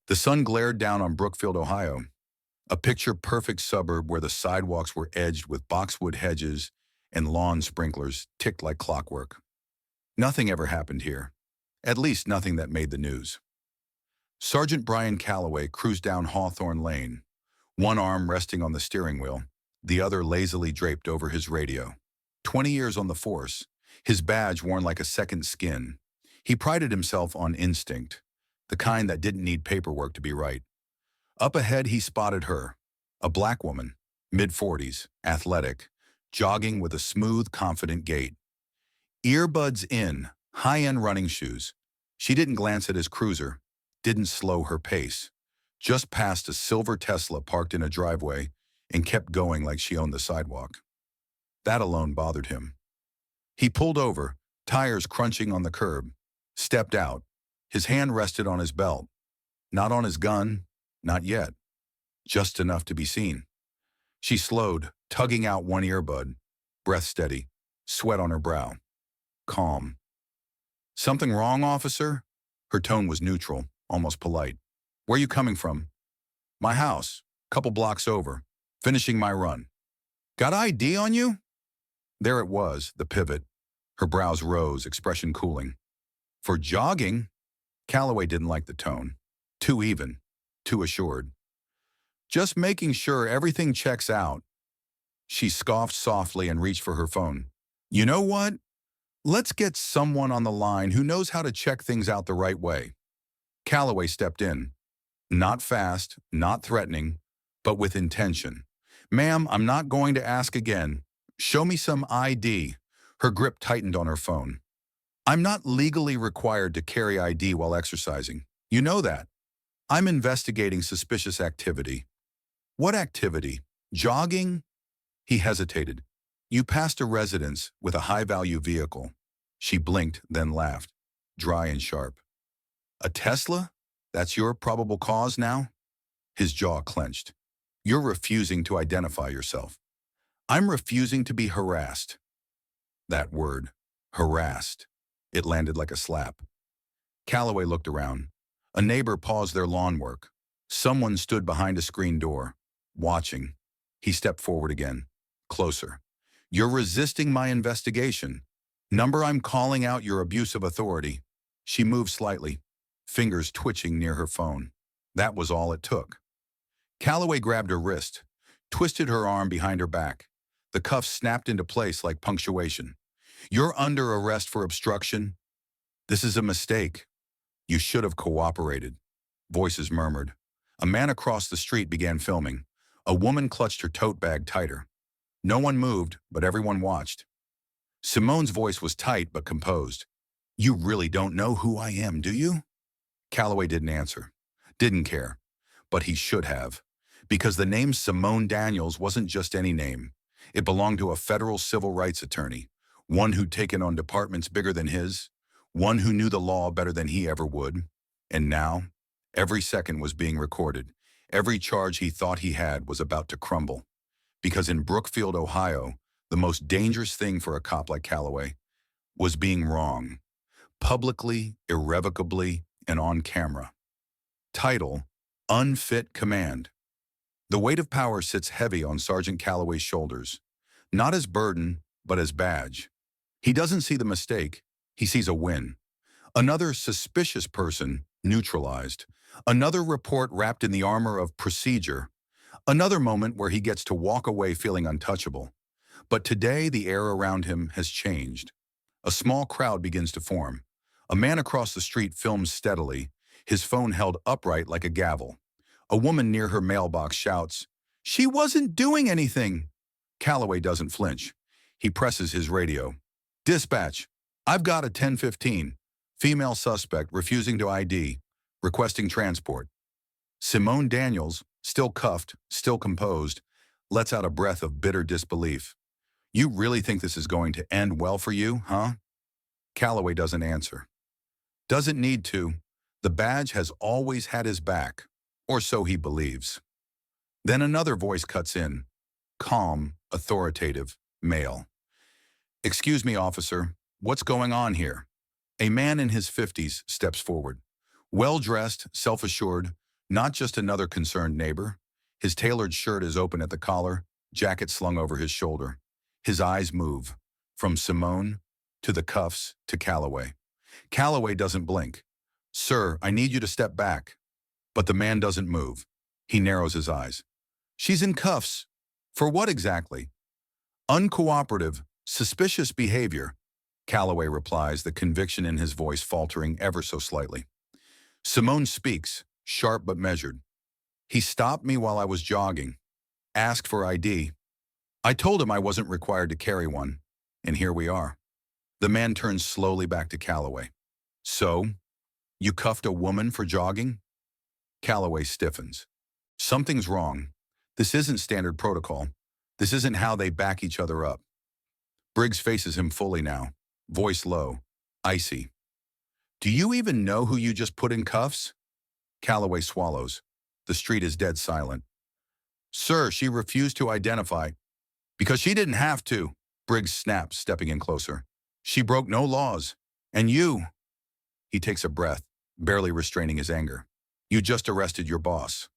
The sun glared down on Brookfield, Ohio, a picture-perfect suburb where the sidewalks were edged with boxwood hedges and lawn sprinklers ticked like clockwork. Nothing ever happened here, at least nothing that made the news. Sergeant Brian Calloway cruised down Hawthorne Lane, one arm resting on the steering wheel, the other lazily draped over his radio. 20 years on the force, his badge worn like a second skin. He prided himself on instinct, the kind that didn't need paperwork to be right. Up ahead, he spotted her, a black woman, mid-40s, athletic, jogging with a smooth, confident gait. Earbuds in, high-end running shoes. She didn't glance at his cruiser, didn't slow her pace, just passed a silver Tesla parked in a driveway and kept going like she owned the sidewalk. That alone bothered him. He pulled over, tires crunching on the curb, stepped out. His hand rested on his belt. Not on his gun, not yet. Just enough to be seen. She slowed, tugging out one earbud, breath steady, sweat on her brow. Calm. "Something wrong, officer?" Her tone was neutral, almost polite. "Where you coming from?" "My house, couple blocks over, finishing my run." "Got ID on you?" There it was, the pivot. Her brows rose, expression cooling. "For jogging?" Calloway didn't like the tone. Too even, too assured. "Just making sure everything checks out." She scoffed softly and reached for her phone. "You know what? Let's get someone on the line who knows how to check things out the right way." Calloway stepped in. Not fast, not threatening, but with intention. "Ma'am, I'm not going to ask again. Show me some ID." Her grip tightened on her phone. "I'm not legally required to carry ID while exercising. You know that. I'm investigating suspicious activity." "What activity? Jogging?" He hesitated. "You passed a residence with a high-value vehicle." She blinked, then laughed, dry and sharp. "A Tesla? That's your probable cause now?" His jaw clenched. "You're refusing to identify yourself." "I'm refusing to be harassed." That word, harassed. It landed like a slap. Calloway looked around. A neighbor paused their lawn work. Someone stood behind a screen door, watching. He stepped forward again, closer. "You're resisting my investigation. Number, I'm calling out your abuse of authority." She moved slightly, fingers twitching near her phone. That was all it took. Calloway grabbed her wrist, twisted her arm behind her back. The cuffs snapped into place like punctuation. "You're under arrest for obstruction." "This is a mistake. You should have cooperated." Voices murmured. A man across the street began filming. A woman clutched her tote bag tighter. No one moved, but everyone watched. Simone's voice was tight but composed. "You really don't know who I am, do you?" Calloway didn't answer. Didn't care. But he should have. Because the name Simone Daniels wasn't just any name. It belonged to a federal civil rights attorney, one who'd taken on departments bigger than his, one who knew the law better than he ever would. And now, every second was being recorded. Every charge he thought he had was about to crumble. Because in Brookfield, Ohio, the most dangerous thing for a cop like Calloway was being wrong. Publicly, irrevocably, and on camera. Title: Unfit Command. The weight of power sits heavy on Sergeant Calloway's shoulders. Not as burden, but as badge. He doesn't see the mistake. He sees a win. Another suspicious person neutralized. Another report wrapped in the armor of procedure. Another moment where he gets to walk away feeling untouchable. But today the air around him has changed. A small crowd begins to form. A man across the street films steadily, his phone held upright like a gavel. A woman near her mailbox shouts, "She wasn't doing anything." Calloway doesn't flinch. He presses his radio. "Dispatch, I've got a 1015. Female suspect refusing to ID, requesting transport." Simone Daniels, still cuffed, still composed, lets out a breath of bitter disbelief. "You really think this is going to end well for you, huh?" Calloway doesn't answer. Doesn't need to. The badge has always had his back, or so he believes. Then another voice cuts in, calm, authoritative, male. "Excuse me, officer, what's going on here?" A man in his 50s steps forward. Well-dressed, self-assured, Not just another concerned neighbor. His tailored shirt is open at the collar, jacket slung over his shoulder. His eyes move, from Simone to the cuffs to Calloway. Calloway doesn't blink. "Sir, I need you to step back." But the man doesn't move. He narrows his eyes. "She's in cuffs. For what exactly?" "Uncooperative, suspicious behavior," Calloway replies, the conviction in his voice faltering ever so slightly. Simone speaks, sharp but measured. "He stopped me while I was jogging. Asked for ID. I told him I wasn't required to carry one. And here we are." The man turns slowly back to Calloway. "So, you cuffed a woman for jogging?" Calloway stiffens. "Something's wrong. This isn't standard protocol. This isn't how they back each other up." Briggs faces him fully now, voice low, icy. "Do you even know who you just put in cuffs?" Calloway swallows. The street is dead silent. "Sir, she refused to identify." "Because she didn't have to," Briggs snaps, stepping in closer. "She broke no laws. And you—" He takes a breath, barely restraining his anger. "You just arrested your boss."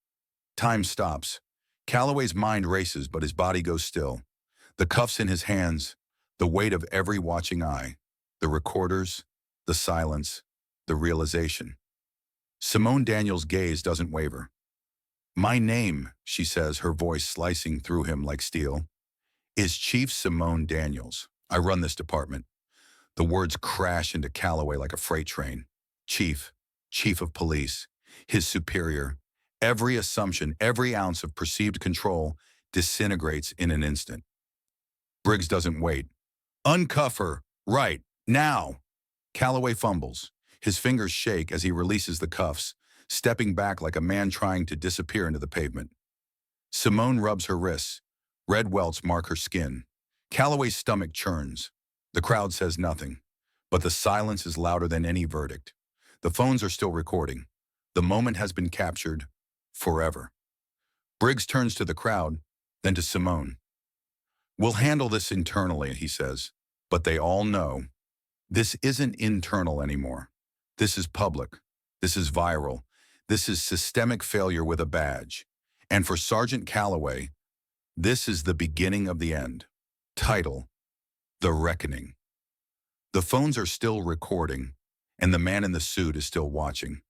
Time stops. Calloway's mind races, but his body goes still. The cuffs in his hands, the weight of every watching eye, the recorders, the silence, the realization. Simone Daniels' gaze doesn't waver. "My name," she says, her voice slicing through him like steel, "is Chief Simone Daniels. I run this department." The words crash into Calloway like a freight train. Chief, chief of police, his superior. Every assumption, every ounce of perceived control disintegrates in an instant. Briggs doesn't wait. "Uncuff her, right, now." Calloway fumbles. His fingers shake as he releases the cuffs, stepping back like a man trying to disappear into the pavement. Simone rubs her wrists. Red welts mark her skin. Calloway's stomach churns. The crowd says nothing, but the silence is louder than any verdict. The phones are still recording. The moment has been captured forever. Briggs turns to the crowd, then to Simone. "We'll handle this internally," he says, but they all know this isn't internal anymore. This is public. This is viral. This is systemic failure with a badge. And for Sergeant Calloway, this is the beginning of the end. Title: The Reckoning. The phones are still recording, and the man in the suit is still watching.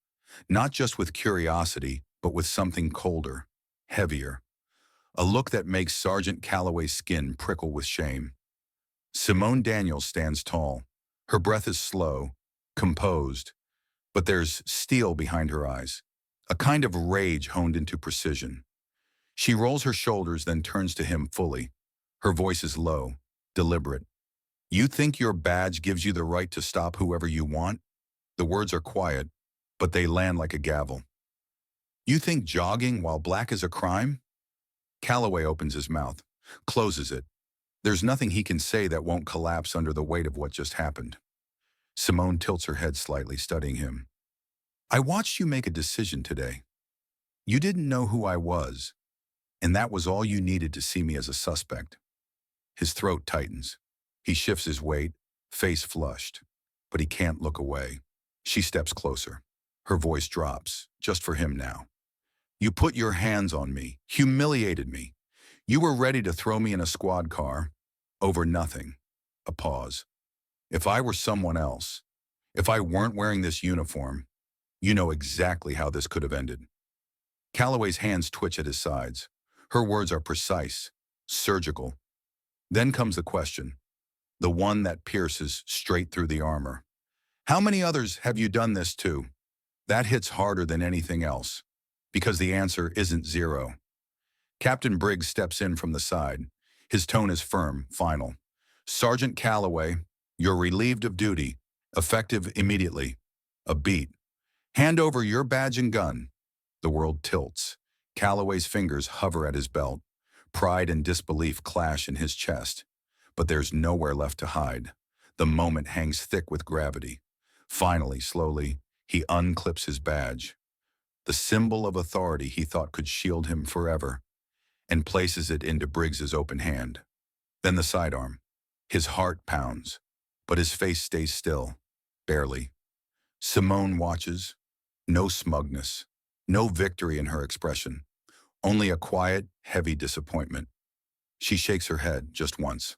Not just with curiosity, but with something colder, heavier. A look that makes Sergeant Calloway's skin prickle with shame. Simone Daniels stands tall. Her breath is slow, composed, but there's steel behind her eyes, a kind of rage honed into precision. She rolls her shoulders, then turns to him fully. Her voice is low, deliberate. "You think your badge gives you the right to stop whoever you want?" The words are quiet, but they land like a gavel. "You think jogging while black is a crime?" Calloway opens his mouth, closes it. There's nothing he can say that won't collapse under the weight of what just happened. Simone tilts her head slightly, studying him. "I watched you make a decision today. You didn't know who I was, and that was all you needed to see me as a suspect." His throat tightens. He shifts his weight, face flushed, but he can't look away. She steps closer. Her voice drops, just for him now. "You put your hands on me, humiliated me. You were ready to throw me in a squad car over nothing." A pause. "If I were someone else, if I weren't wearing this uniform, you know exactly how this could have ended." Calloway's hands twitch at his sides. Her words are precise, surgical. Then comes the question, the one that pierces straight through the armor. "How many others have you done this to?" That hits harder than anything else, because the answer isn't zero. Captain Briggs steps in from the side. His tone is firm, final. "Sergeant Calloway, you're relieved of duty, effective immediately." A beat. "Hand over your badge and gun." The world tilts. Calloway's fingers hover at his belt. Pride and disbelief clash in his chest. But there's nowhere left to hide. The moment hangs thick with gravity. Finally, slowly, he unclips his badge, the symbol of authority he thought could shield him forever, and places it into Briggs's open hand. Then the sidearm. His heart pounds, but his face stays still, barely. Simone watches. No smugness, No victory in her expression, only a quiet, heavy disappointment. She shakes her head just once.